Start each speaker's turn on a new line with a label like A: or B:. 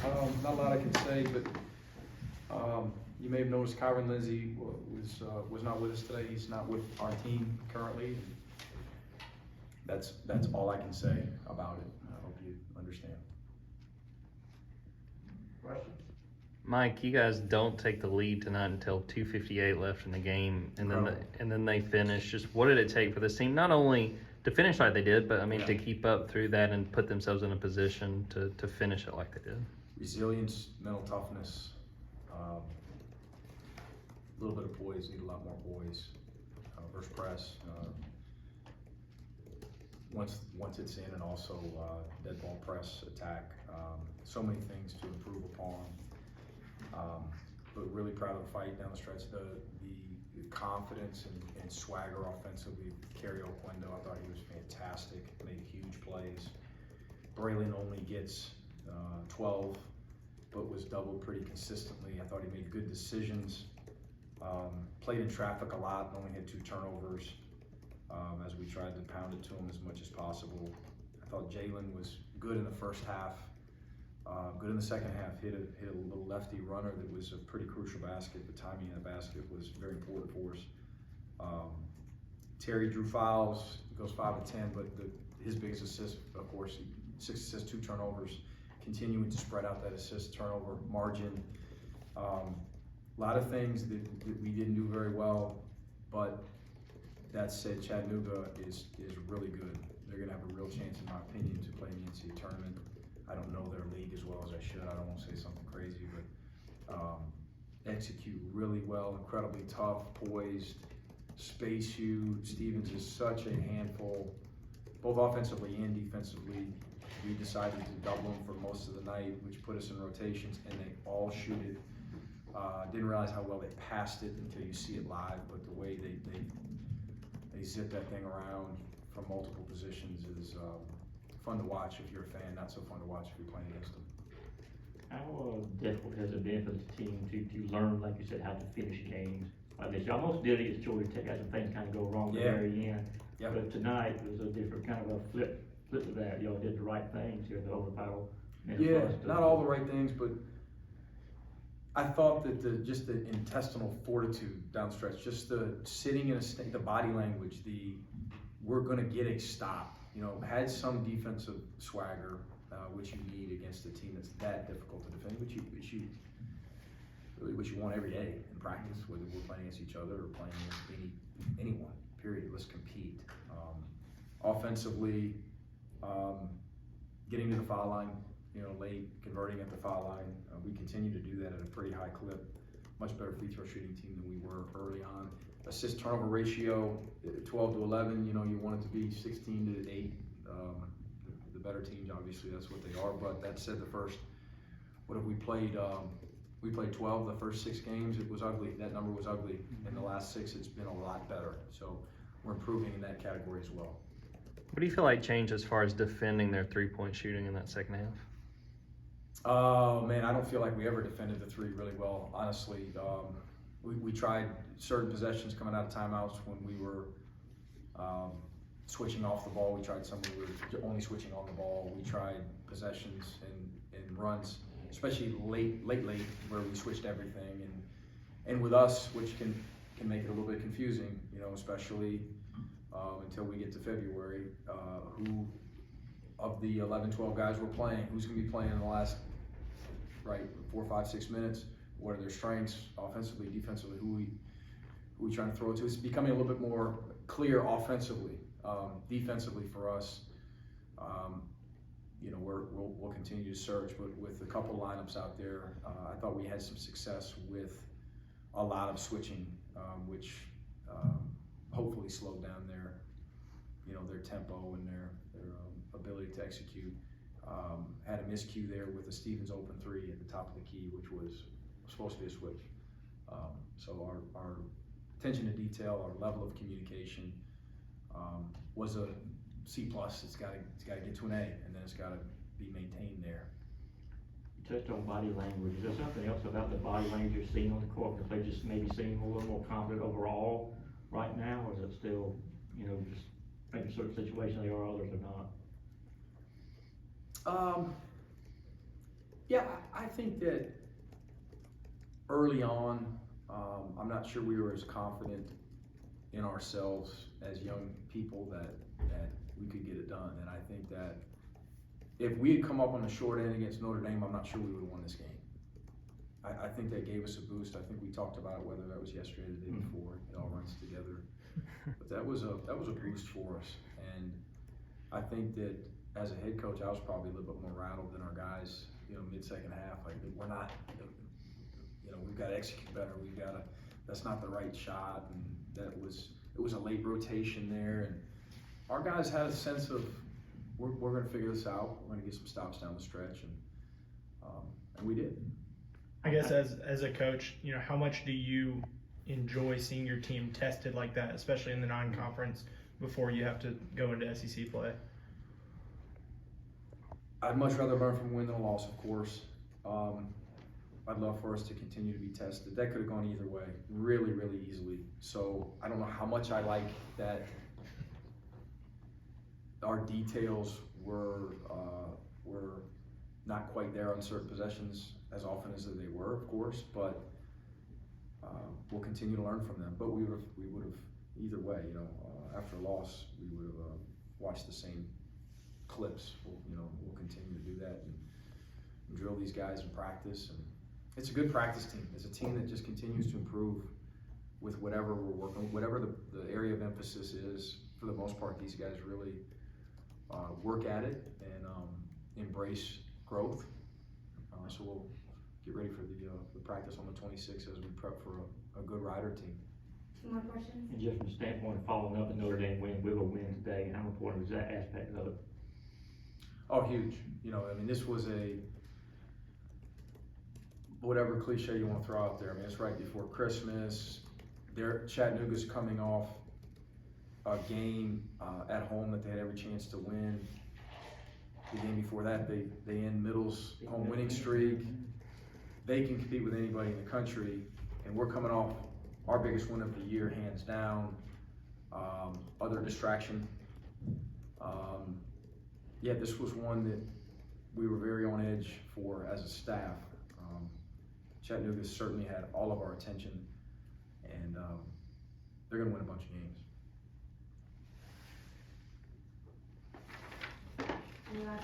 A: Not a lot I can say, but you may have noticed Kyron Lindsay was not with us today. He's not with our team currently. That's all I can say about it. I hope you understand.
B: Questions?
C: Mike, you guys don't take the lead tonight until 2:58 left in the game, and then they finish. Just what did it take for this team not only to finish like they did, but I mean to keep up through that and put themselves in a position to finish it like they did?
A: Resilience, mental toughness, a little bit of poise. Need a lot more poise. Versus press. Once it's in, and also dead ball press attack. So many things to improve upon. But really proud of the fight down the stretch. The confidence and swagger offensively. Kerry Oquendo, I thought he was fantastic. Made huge plays. Braylon only gets 12, but was doubled pretty consistently. I thought he made good decisions. Played in traffic a lot. Only had 2 turnovers. As we tried to pound it to him as much as possible. I thought Jalen was good in the first half. Good in the second half, hit a little lefty runner that was a pretty crucial basket. The timing of the basket was very important for us. Terry drew fouls, he goes 5 of 10, but his biggest assist, of course, 6 assists, 2 turnovers, continuing to spread out that assist turnover margin. A lot of things that we didn't do very well, but that said, Chattanooga is really good. They're gonna have a real chance, in my opinion, to play in the NCAA tournament. I don't know their league as well as I should. I don't want to say something crazy, but execute really well, incredibly tough, poised, space you. Stevens is such a handful, both offensively and defensively. We decided to double him for most of the night, which put us in rotations, and they all shoot it. Didn't realize how well they passed it until you see it live, but the way they zip that thing around from multiple positions is fun to watch if you're a fan, not so fun to watch if you're playing against them.
B: How difficult has it been for the team to learn, like you said, how to finish games like this? You almost did it against Georgia Tech, had some things kind of go wrong at the very end. Yep. But tonight was a different kind of a flip of that. Y'all did the right things here in the overpower.
A: Yeah, not all the right things, but I thought that just the intestinal fortitude downstretch, just the sitting in a state, the body language, we're going to get a stop. You know, had some defensive swagger, which you need against a team that's that difficult to defend, which you want every day in practice, whether we're playing against each other or playing against anyone. Period. Let's compete. Offensively, getting to the foul line, you know, late, converting at the foul line. We continue to do that at a pretty high clip. Much better free throw shooting team than we were early on. Assist turnover ratio, 12 to 11. You know, you want it to be 16 to 8. The better teams, obviously, that's what they are. But that said, what have we played? We played 12 the first 6 games. It was ugly. That number was ugly. In the last 6, it's been a lot better. So we're improving in that category as well.
C: What do you feel like changed as far as defending their 3-point shooting in that second half?
A: Oh man, I don't feel like we ever defended the 3 really well, honestly. We tried certain possessions coming out of timeouts when we were switching off the ball. We tried some we were only switching on the ball. We tried possessions and runs, especially late, where we switched everything. And with us, which can make it a little bit confusing, you know, especially until we get to February, who of the 11, 12 guys we're playing, who's going to be playing in the last 4, 5, 6 minutes? What are their strengths offensively, defensively? Who we trying to throw it to? It's becoming a little bit more clear offensively. Defensively for us, you know, we'll continue to search, but with a couple lineups out there, I thought we had some success with a lot of switching, which hopefully slowed down their tempo and their ability to execute. Had a miscue there with the Stevens open 3 at the top of the key, which was supposed to be a switch. So our attention to detail, our level of communication was a C+. It's got to get to an A, and then it's got to be maintained there.
B: You touched on body language. Is there something else about the body language you're seeing on the court that they just maybe seem a little more confident overall right now, or is it still, you know, just maybe certain situations they are, others are not?
A: Yeah, I think that early on, I'm not sure we were as confident in ourselves as young people that we could get it done. And I think that if we had come up on the short end against Notre Dame, I'm not sure we would have won this game. I think that gave us a boost. I think we talked about it, whether that was yesterday or the day before. It all runs together. But that was a boost for us. And I think that as a head coach, I was probably a little bit more rattled than our guys, mid-second half. Like, we're not, we've got to execute better. That's not the right shot. And it was a late rotation there. And our guys had a sense of, we're going to figure this out. We're going to get some stops down the stretch. And we did.
D: I guess as a coach, how much do you enjoy seeing your team tested like that, especially in the non-conference before you have to go into SEC play?
A: I'd much rather learn from a win than a loss, of course. I'd love for us to continue to be tested. That could have gone either way, really, really easily. So I don't know how much I like that our details were not quite there on certain possessions as often as they were, of course, but we'll continue to learn from them. But we would have either way, after a loss, we would have watched the same clips. We'll continue to do that and drill these guys in practice. And it's a good practice team. It's a team that just continues to improve with whatever we're working with, whatever the area of emphasis is. For the most part, these guys really work at it and embrace growth. So we'll get ready for the practice on the 26th as we prep for a good Rider team.
E: Two more questions?
B: And just from the standpoint of following up the Notre Dame win with a win today, how important was that aspect of it?
A: Oh, huge. This was whatever cliche you want to throw out there. It's right before Christmas. Chattanooga's coming off a game at home that they had every chance to win. The game before that, they end Middle's home winning streak. They can compete with anybody in the country, and we're coming off our biggest win of the year, hands down. Other distraction. This was one that we were very on edge for as a staff. Chattanooga certainly had all of our attention, and they're going to win a bunch of games.
E: Any last